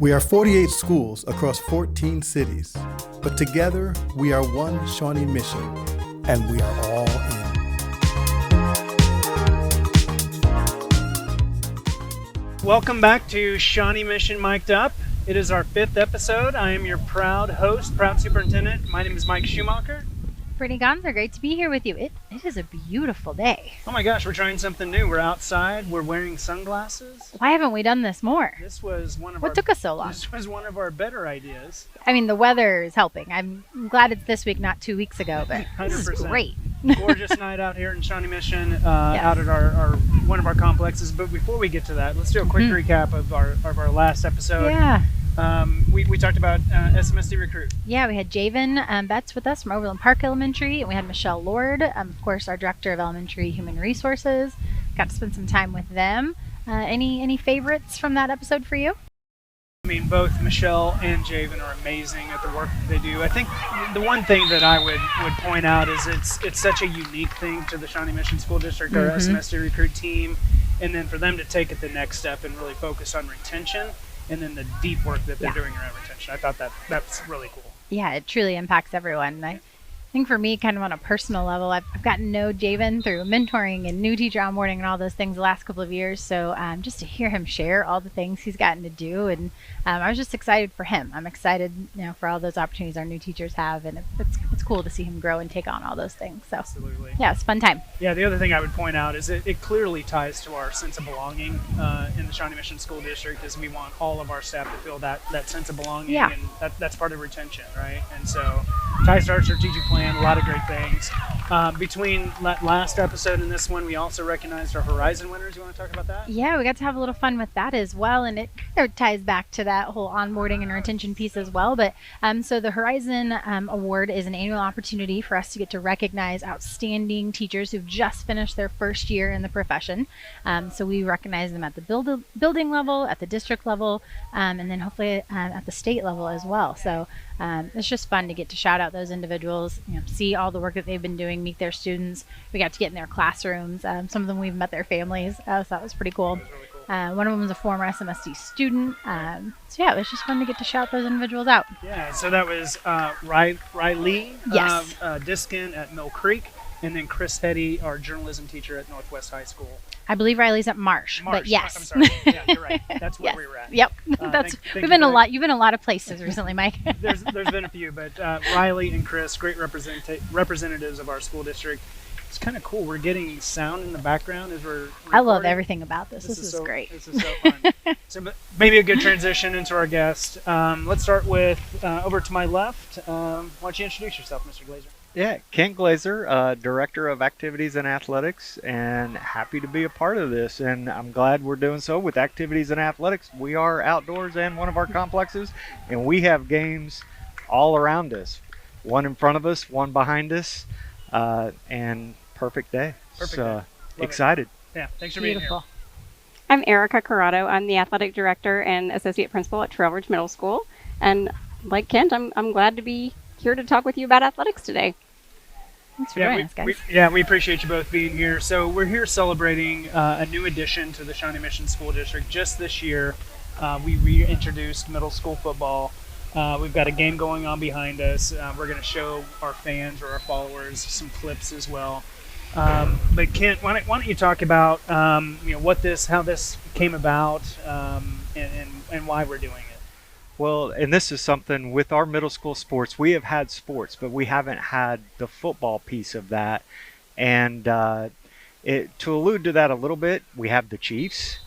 We are 48 schools across 14 cities, but together we are one Shawnee mission, and we are all in. Welcome back to Shawnee Mission Mic'd Up. It is our 5th episode. I am your proud host, proud superintendent. My name is Mike Schumacher. Brittany Gonzer, great to be here with you. It is a beautiful day. Oh my gosh, we're trying something new. We're outside. We're wearing sunglasses. Why haven't we done this more? This was What took us so long? This was one of our better ideas. I mean, the weather is helping. I'm glad it's this week, not 2 weeks ago, but 100%. This is great. Gorgeous night out here in Shawnee Mission, out at our one of our complexes. But before we get to that, let's do a quick recap of our last episode. Yeah. We talked about SMSD Recruit. Yeah, we had Javen Betts with us from Overland Park Elementary, and we had Michelle Lord, of course, our Director of Elementary Human Resources. Got to spend some time with them. Any favorites from that episode for you? I mean, both Michelle and Javen are amazing at the work that they do. I think the one thing that I would point out is it's such a unique thing to the Shawnee Mission School District, our SMSD Recruit team, and then for them to take it the next step and really focus on retention, and then the deep work that they're doing around retention. I thought that's really cool. Yeah, it truly impacts everyone. I think for me, kind of on a personal level, I've gotten to know Javen through mentoring and new teacher onboarding and all those things the last couple of years. So just to hear him share all the things he's gotten to do, and I was just excited for him. I'm excited, for all those opportunities our new teachers have, and it's cool to see him grow and take on all those things. So absolutely, yeah, it's a fun time. Yeah, the other thing I would point out is it clearly ties to our sense of belonging in the Shawnee Mission School District, is we want all of our staff to feel that sense of belonging, and that's part of retention, right? And so ties to our strategic plan. A lot of great things. Between last episode and this one, we also recognized our Horizon winners. You want to talk about that? Yeah, we got to have a little fun with that as well, and it kind of ties back to that whole onboarding and retention piece as well. But so the Horizon Award is an annual opportunity for us to get to recognize outstanding teachers who've just finished their first year in the profession. So we recognize them at the building level, at the district level, and then hopefully at the state level as well. So it's just fun to get to shout out those individuals, see all the work that they've been doing, meet their students. We got to get in their classrooms. Some of them we've met their families, so that was pretty cool. That was really cool. One of them was a former SMSD student. So yeah, it was just fun to get to shout those individuals out. Yeah, so that was Riley Yes. Diskin at Mill Creek, and then Chris Hetty, our journalism teacher at Northwest High School. I believe Riley's at Marsh. But yes. I'm sorry. Yeah, you're right. That's where Yes. we were at. Yep. Thank You've been a lot of places recently, Mike. There's been a few, but Riley and Chris, great representatives of our school district. It's kind of cool. We're getting sound in the background as we're recording. I love everything about this. This is great. This is so fun. So maybe a good transition into our guest. Let's start with over to my left. Why don't you introduce yourself, Mr. Glazer? Yeah, Kent Glazer, Director of Activities and Athletics, and happy to be a part of this. And I'm glad we're doing so with Activities and Athletics. We are outdoors in one of our complexes, and we have games all around us. One in front of us, one behind us, and perfect day. Perfect so day. excited. Yeah, thanks for being here. Beautiful. I'm Erica Corrado. I'm the athletic director and associate principal at Trail Ridge Middle School. And like Kent, I'm glad to be here to talk with you about athletics today. Thanks for joining us, guys. We appreciate you both being here. So we're here celebrating a new addition to the Shawnee Mission School District. Just this year, we reintroduced middle school football. We've got a game going on behind us. We're going to show our fans or our followers some clips as well. But Kent, why don't you talk about how this came about, and why we're doing it. Well, and this is something with our middle school sports. We have had sports, but we haven't had the football piece of that. And to allude to that a little bit, we have the Chiefs,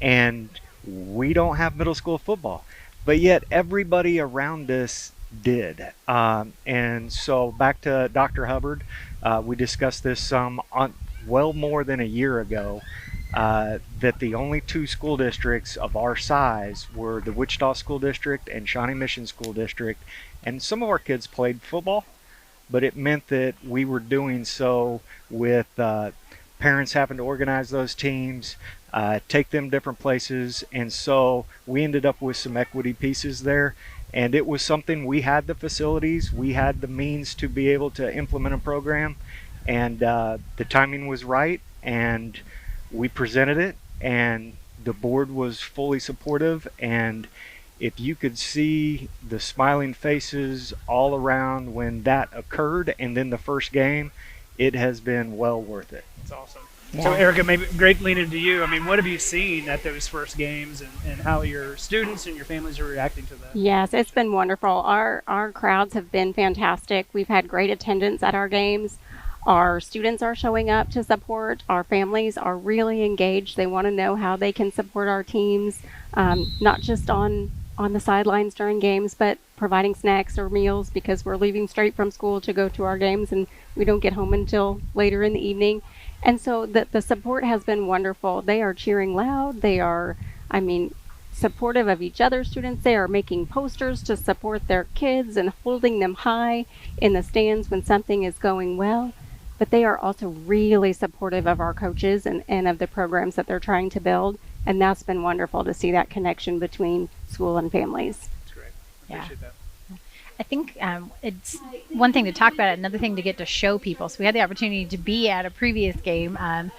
and we don't have middle school football. But yet everybody around us did. And so back to Dr. Hubbard, we discussed this well more than a year ago. That the only two school districts of our size were the Wichita School District and Shawnee Mission School District. And some of our kids played football, but it meant that we were doing so with parents having to organize those teams, take them different places. And so we ended up with some equity pieces there. And it was something, we had the facilities, we had the means to be able to implement a program. And the timing was right. And we presented it, and the board was fully supportive, and if you could see the smiling faces all around when that occurred and then the first game, it has been well worth it. That's awesome. Yeah. So, Erica, maybe great lean into you. I mean, what have you seen at those first games, and how your students and your families are reacting to that? Yes, it's been wonderful. Our crowds have been fantastic. We've had great attendance at our games. Our students are showing up to support. Our families are really engaged. They want to know how they can support our teams, not just on the sidelines during games, but providing snacks or meals, because we're leaving straight from school to go to our games and we don't get home until later in the evening. And so the support has been wonderful. They are cheering loud. They are, supportive of each other's students. They are making posters to support their kids and holding them high in the stands when something is going well. But they are also really supportive of our coaches and of the programs that they're trying to build. And that's been wonderful to see that connection between school and families. That's great. I appreciate that. I think it's one thing to talk about it, another thing to get to show people. So we had the opportunity to be at a previous game, and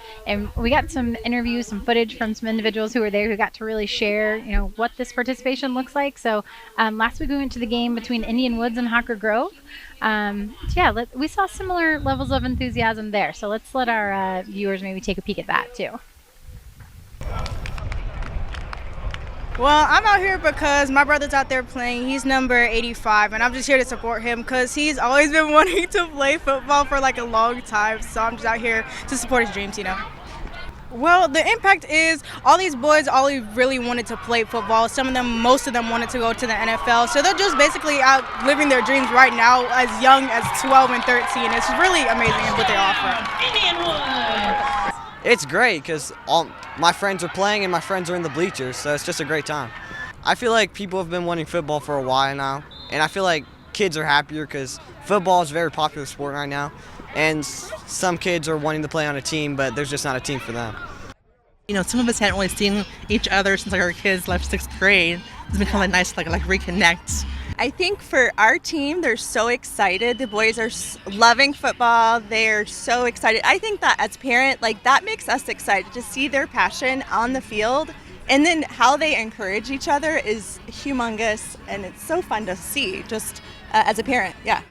we got some interviews, some footage from some individuals who were there who got to really share, what this participation looks like. So last week we went to the game between Indian Woods and Hawker Grove. We saw similar levels of enthusiasm there. So let's let our viewers maybe take a peek at that too. Well, I'm out here because my brother's out there playing. He's number 85, and I'm just here to support him because he's always been wanting to play football for like a long time. So I'm just out here to support his dreams, Well, the impact is all these boys all really wanted to play football. Most of them wanted to go to the NFL. So they're just basically out living their dreams right now as young as 12 and 13. It's really amazing what they offer. It's great because all my friends are playing and my friends are in the bleachers, so it's just a great time. I feel like people have been wanting football for a while now, and I feel like kids are happier because football is a very popular sport right now, and some kids are wanting to play on a team, but there's just not a team for them. Some of us hadn't really seen each other since our kids left 6th grade. It's been kind of nice to reconnect. I think for our team, they're so excited. The boys are loving football. They're so excited. I think that as parent, that makes us excited to see their passion on the field. And then how they encourage each other is humongous. And it's so fun to see just as a parent. Yeah.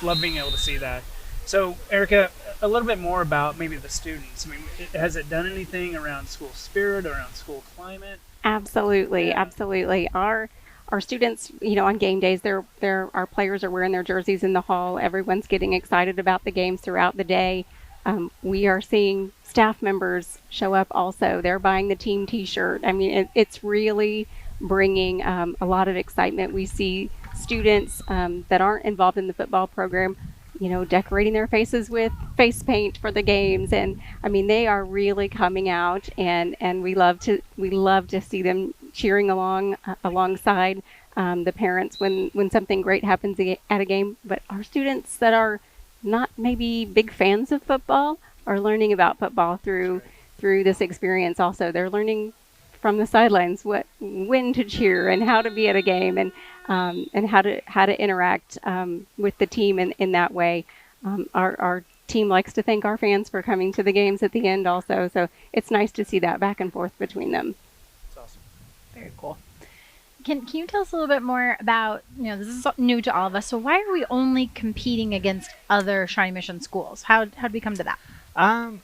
Love being able to see that. So, Erica, a little bit more about maybe the students. I mean, has it done anything around school spirit, around school climate? Absolutely, absolutely. Our students, on game days, our players are wearing their jerseys in the hall. Everyone's getting excited about the games throughout the day. We are seeing staff members show up also. They're buying the team T-shirt. I mean, it's really bringing a lot of excitement. We see students that aren't involved in the football program, decorating their faces with face paint for the games. And I mean, they are really coming out, and we love to see them cheering alongside the parents when something great happens at a game. But our students that are not maybe big fans of football are learning about football through this experience also. They're learning from the sidelines when to cheer and how to be at a game, and how to interact with the team in that way. Our team likes to thank our fans for coming to the games at the end also. So it's nice to see that back and forth between them. Very cool. Can you tell us a little bit more about, this is new to all of us, so why are we only competing against other Shawnee Mission schools? How did we come to that?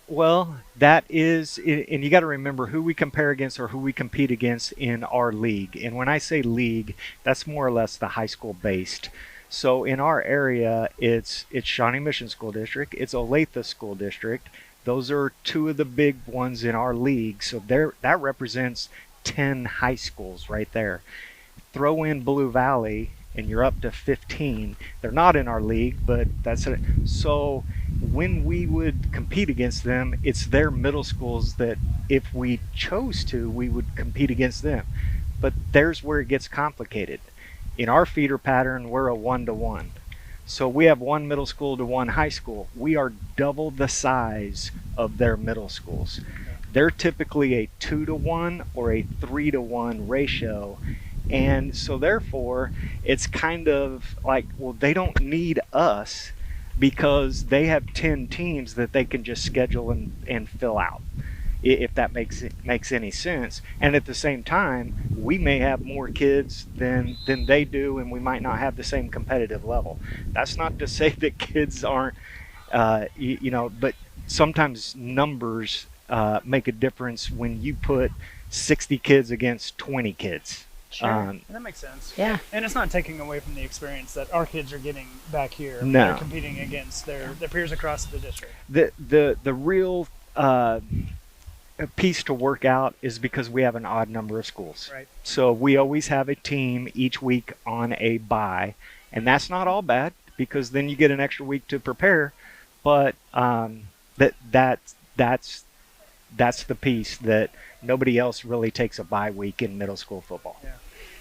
Well, that is, and you got to remember who we compare against or who we compete against in our league. And when I say league, that's more or less the high school based. So in our area, it's Shawnee Mission School District, it's Olathe School District. Those are two of the big ones in our league. So that represents 10 high schools right there. Throw in Blue Valley and you're up to 15. They're not in our league, but that's it. So when we would compete against them, it's their middle schools that if we chose to, we would compete against them. But there's where it gets complicated. In our feeder pattern, we're a 1-to-1. So we have one middle school to one high school. We are double the size of their middle schools. They're typically a 2-to-1 or a 3-to-1 ratio. And so therefore, it's kind of like, well, they don't need us because they have 10 teams that they can just schedule and fill out. if that makes any sense. And at the same time, we may have more kids than they do, and we might not have the same competitive level. That's not to say that kids aren't, but sometimes numbers make a difference when you put 60 kids against 20 kids. Sure, that makes sense. Yeah. And it's not taking away from the experience that our kids are getting back here. No. They're competing against their peers across the district. The real piece to work out is because we have an odd number of schools. Right. So we always have a team each week on a bye, and that's not all bad because then you get an extra week to prepare. But that's the piece that nobody else really takes a bye week in middle school football. Yeah.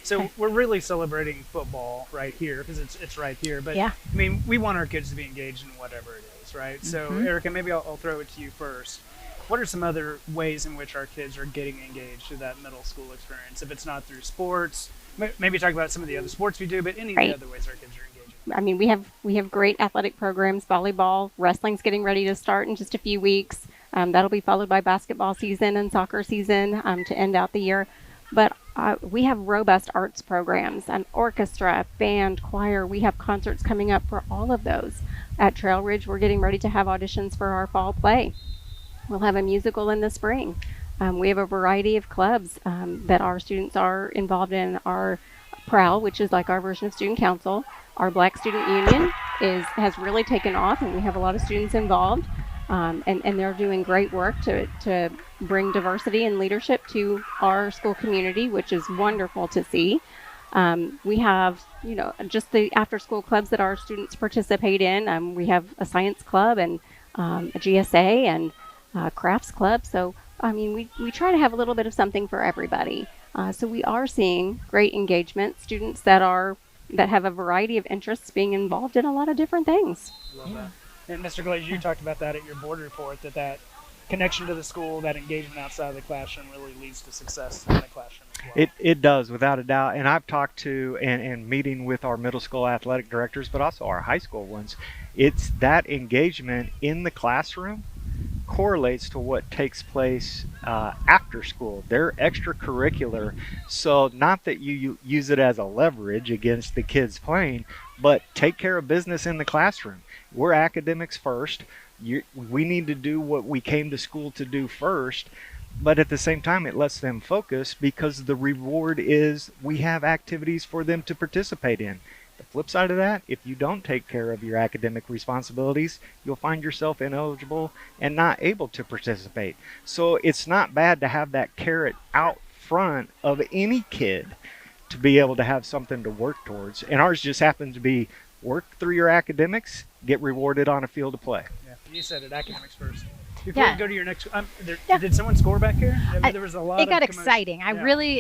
So we're really celebrating football right here because it's right here. But Yeah. I mean, we want our kids to be engaged in whatever it is, right? So Erica, maybe I'll throw it to you first. What are some other ways in which our kids are getting engaged through that middle school experience? If it's not through sports, maybe talk about some of the other sports we do, but any of the other ways our kids are engaging. I mean, we have great athletic programs, volleyball, wrestling's getting ready to start in just a few weeks. That'll be followed by basketball season and soccer season to end out the year. But we have robust arts programs, an orchestra, band, choir. We have concerts coming up for all of those. At Trail Ridge, we're getting ready to have auditions for our fall play. We'll have a musical in the spring. We have a variety of clubs that our students are involved in. Our PROW, which is like our version of student council. Our Black Student Union has really taken off, and we have a lot of students involved. And they're doing great work to bring diversity and leadership to our school community, which is wonderful to see. We have, just the after-school clubs that our students participate in. We have a science club and a GSA and crafts club. So, I mean, we try to have a little bit of something for everybody. So we are seeing great engagement, students that have a variety of interests being involved in a lot of different things. Love that. And Mr. Glaze, you talked about that at your board report, that connection to the school, that engagement outside of the classroom really leads to success in the classroom as well. It does, without a doubt. And I've talked to and meeting with our middle school athletic directors, but also our high school ones. It's that engagement in the classroom correlates to what takes place after school. They're extracurricular, so not that you use it as a leverage against the kids playing, but take care of business in the classroom. We're academics first. We need to do what we came to school to do first, but at the same time it lets them focus because the reward is we have activities for them to participate in. The flip side of that, if you don't take care of your academic responsibilities, you'll find yourself ineligible and not able to participate. So it's not bad to have that carrot out front of any kid to be able to have something to work towards. And ours just happens to be work through your academics, get rewarded on a field of play. Yeah, you said it, academics first. Before we go to your next, did someone score back here? There was a lot. It got exciting. I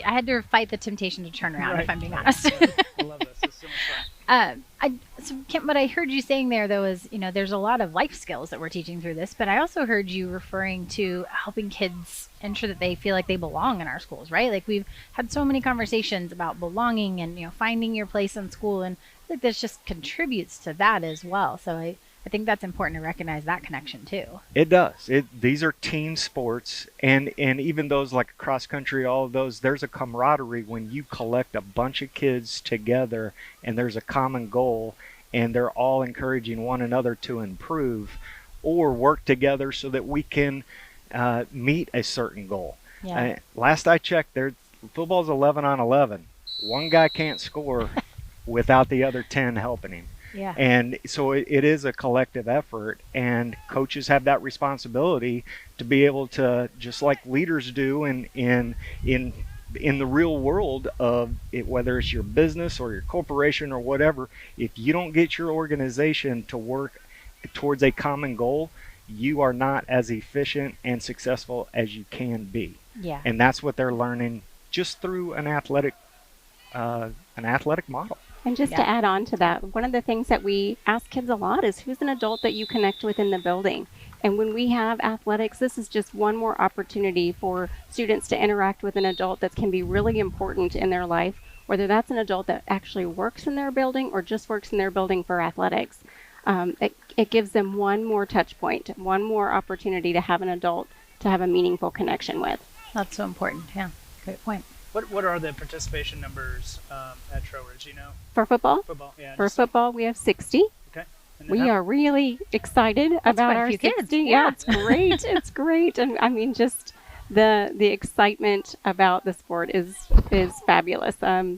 had to fight the temptation to turn around, if I'm being honest. I love this. It's so much fun. So Kim, what I heard you saying there, though, is there's a lot of life skills that we're teaching through this, but I also heard you referring to helping kids ensure that they feel like they belong in our schools, right? Like we've had so many conversations about belonging and finding your place in school, and I think this just contributes to that as well. So I think that's important to recognize that connection too. It does. These are team sports, and even those like cross country, all of those, there's a camaraderie when you collect a bunch of kids together and there's a common goal and they're all encouraging one another to improve or work together so that we can meet a certain goal. Yeah. Last I checked, football's 11 on 11. One guy can't score without the other 10 helping him. Yeah. And so it is a collective effort, and coaches have that responsibility to be able to, just like leaders do in the real world of it, whether it's your business or your corporation or whatever, if you don't get your organization to work towards a common goal, you are not as efficient and successful as you can be. Yeah. And that's what they're learning just through an athletic model. And just to add on to that, one of the things that we ask kids a lot is who's an adult that you connect with in the building? And when we have athletics, this is just one more opportunity for students to interact with an adult that can be really important in their life, whether that's an adult that actually works in their building or just works in their building for athletics. It gives them one more touch point, one more opportunity to have an adult have a meaningful connection with. That's so important. Yeah, great point. What are the participation numbers at Trowbridge? You know, For football, football. Yeah. for football we have 60. Okay. And then We are really excited about quite a our few 60. kids. Yeah, Yeah. it's great. It's great. And I mean, just the excitement about the sport is fabulous. So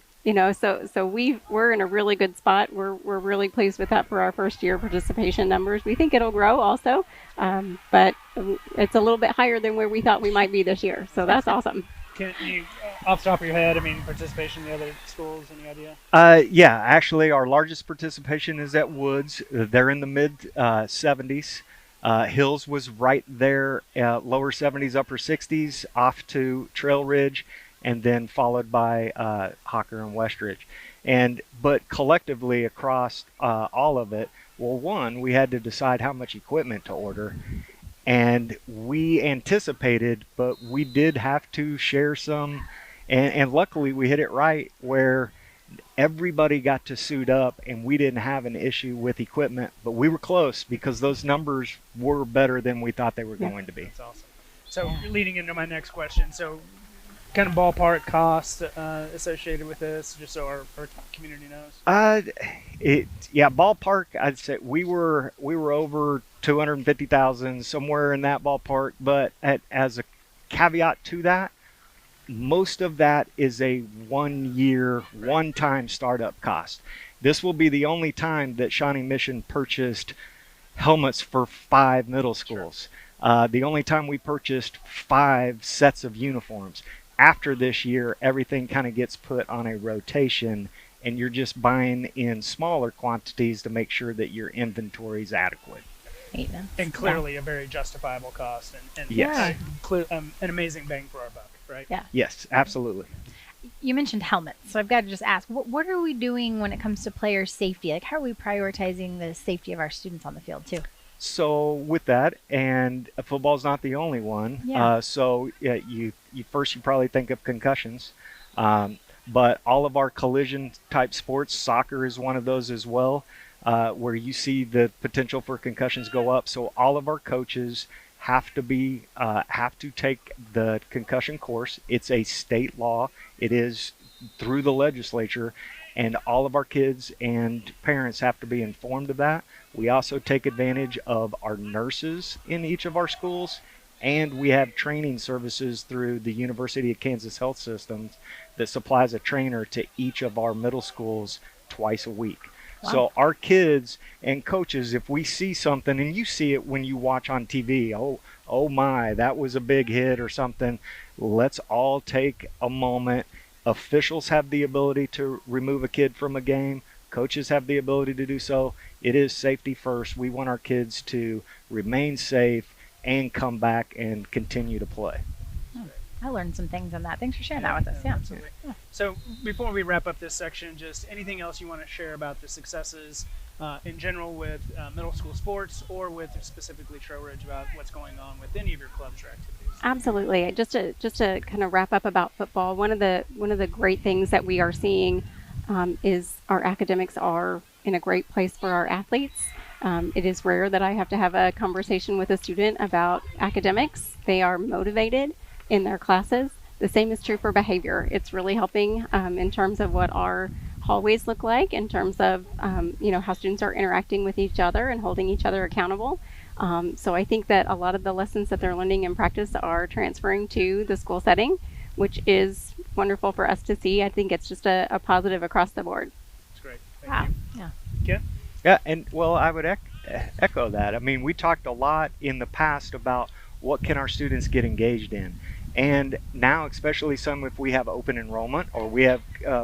we're in a really good spot. We're really pleased with that for our first year participation numbers. We think it'll grow also, but it's a little bit higher than where we thought we might be this year. So that's awesome. Can you, off the top of your head, I mean, participation in the other schools? Any idea? Yeah, actually, our largest participation is at Woods. They're in the mid 70s. Hills was right there, lower 70s, upper 60s, off to Trail Ridge, and then followed by Hawker and Westridge. But collectively across all of it, well, one, we had to decide how much equipment to order. And we anticipated, but we did have to share some, and luckily we hit it right where everybody got to suit up and we didn't have an issue with equipment, but we were close because those numbers were better than we thought they were going to be. That's awesome. So leading into my next question, so kind of ballpark cost associated with this, just so our community knows. Ballpark. I'd say we were over 250,000, somewhere in that ballpark. But as a caveat to that, most of that is a 1 year, one-time startup cost. This will be the only time that Shawnee Mission purchased helmets for 5 middle schools. The only time we purchased 5 sets of uniforms. After this year, everything kind of gets put on a rotation, and you're just buying in smaller quantities to make sure that your inventory is adequate. And clearly a very justifiable cost, and yes. An amazing bang for our buck, right? Yeah. Yes, absolutely. You mentioned helmets, so I've got to just ask, what are we doing when it comes to player safety? Like, how are we prioritizing the safety of our students on the field, too? So with that, and football's not the only one. Yeah. You probably think of concussions, but all of our collision type sports, soccer is one of those as well, where you see the potential for concussions go up. So all of our coaches have to take the concussion course. It's a state law. It is through the legislature, and all of our kids and parents have to be informed of that. We also take advantage of our nurses in each of our schools, and we have training services through the University of Kansas Health Systems that supplies a trainer to each of our middle schools twice a week. Wow. So our kids and coaches, if we see something, and you see it when you watch on TV, oh my, that was a big hit or something, let's all take a moment. Officials have the ability to remove a kid from a game. Coaches have the ability to do so. It is safety first. We want our kids to remain safe and come back and continue to play. I learned some things on that. Thanks for sharing that with us. Yeah. Absolutely. Yeah. So before we wrap up this section, just anything else you want to share about the successes in general with middle school sports, or with specifically Trowbridge, about what's going on with any of your clubs or activities? Absolutely. Just to kind of wrap up about football, one of the great things that we are seeing is our academics are in a great place for our athletes. It is rare that I have to have a conversation with a student about academics. They are motivated in their classes. The same is true for behavior. It's really helping in terms of what our hallways look like, in terms of how students are interacting with each other and holding each other accountable. So I think that a lot of the lessons that they're learning in practice are transferring to the school setting, which is wonderful for us to see. I think it's just a positive across the board. That's great. Wow. Thank you. Yeah. Ken? Yeah, and well, I would echo that. I mean, we talked a lot in the past about what can our students get engaged in. And now, especially if we have open enrollment or we have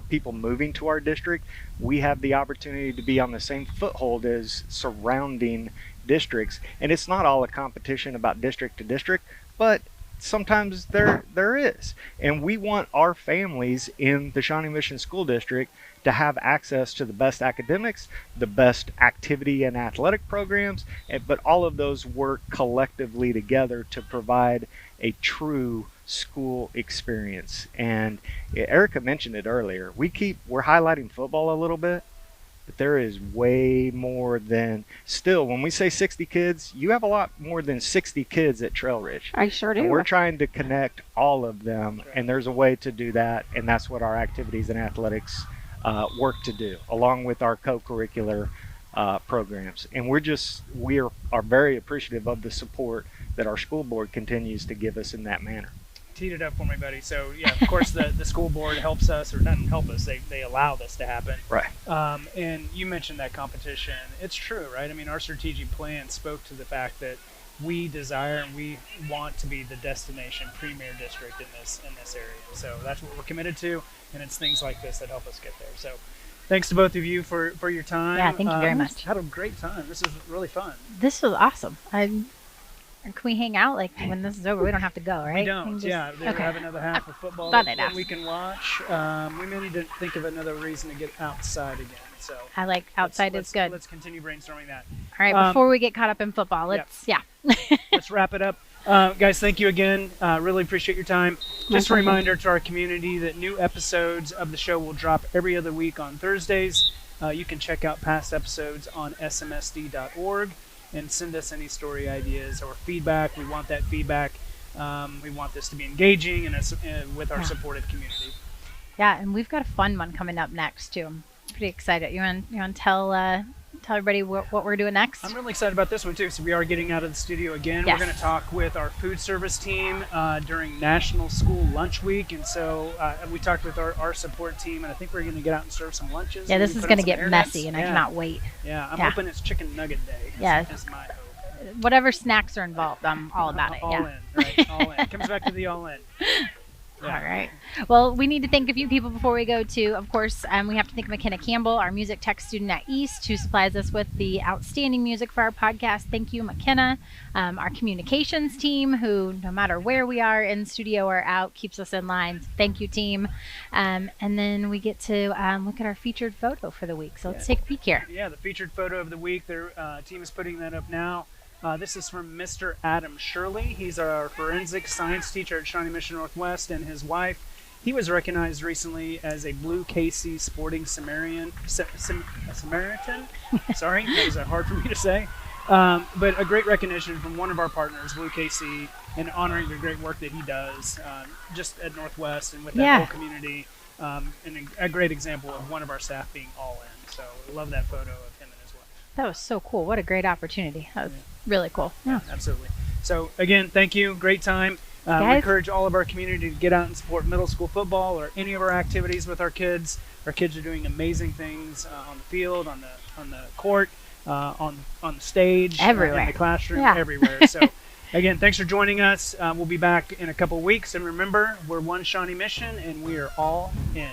people moving to our district, we have the opportunity to be on the same foothold as surrounding districts. And it's not all a competition about district to district, but sometimes there is. And we want our families in the Shawnee Mission School District to have access to the best academics, the best activity and athletic programs, but all of those work collectively together to provide a true school experience. And Erica mentioned it earlier. We're highlighting football a little bit. but there is way more than, still, when we say 60 kids, you have a lot more than 60 kids at Trail Ridge. I sure do. And we're trying to connect all of them, and there's a way to do that, and that's what our activities and athletics work to do, along with our co-curricular programs. And we are very appreciative of the support that our school board continues to give us in that manner. Teed it up for me, buddy. So yeah, of course the school board helps us, or doesn't help us, they allow this to happen. Right. And you mentioned that competition. It's true, right? I mean, our strategic plan spoke to the fact that we desire and we want to be the destination premier district in this area. So that's what we're committed to, and it's things like this that help us get there. So thanks to both of you for your time. Yeah, thank you very much. Had a great time. This is really fun. This was awesome. Can we hang out like when this is over? We don't have to go, right? We don't. They okay. have another half of football Thought that we can watch. We may need to think of another reason to get outside again. So I like outside is good. Let's continue brainstorming that. All right, before we get caught up in football, let's let's wrap it up. Guys, thank you again. Really appreciate your time. Just a reminder to our community that new episodes of the show will drop every other week on Thursdays. You can check out past episodes on smsd.org and send us any story ideas or feedback. We want that feedback. We want this to be engaging and with our supportive community. Yeah, and we've got a fun one coming up next too. I'm pretty excited. You want to tell everybody what we're doing next? I'm really excited about this one too. So we are getting out of the studio again. Yes. We're going to talk with our food service team during National School Lunch Week, and so we talked with our support team, and I think we're going to get out and serve some lunches. Yeah, this is going to get messy, and I cannot wait. Yeah, I'm hoping it's chicken nugget day. Is my hope. Whatever snacks are involved, I'm all about it. All in, right? All in. Comes back to the all in. Yeah. All right. Well, we need to thank a few people before we go to, of course, we have to thank McKenna Campbell, our music tech student at East, who supplies us with the outstanding music for our podcast. Thank you, McKenna. Our communications team, who no matter where we are in studio or out, keeps us in line. Thank you, team. And then we get to look at our featured photo for the week. So let's take a peek here. Yeah, the featured photo of the week. Their team is putting that up now. This is from Mr. Adam Shirley. He's our forensic science teacher at Shawnee Mission Northwest, and his wife. He was recognized recently as a Blue KC Sporting Samaritan. Sorry, that was hard for me to say. But a great recognition from one of our partners, Blue KC, and honoring the great work that he does just at Northwest and with that whole community. And a great example of one of our staff being all in. So I love that photo of him and his wife. That was so cool. What a great opportunity. That was really cool. Yeah, absolutely. So again, thank you. Great time. We encourage all of our community to get out and support middle school football or any of our activities with our kids. Our kids are doing amazing things on the field, on the court, on the stage, everywhere, in the classroom, everywhere. So again, thanks for joining us. We'll be back in a couple weeks, and remember, we're one Shawnee Mission, and we are all in.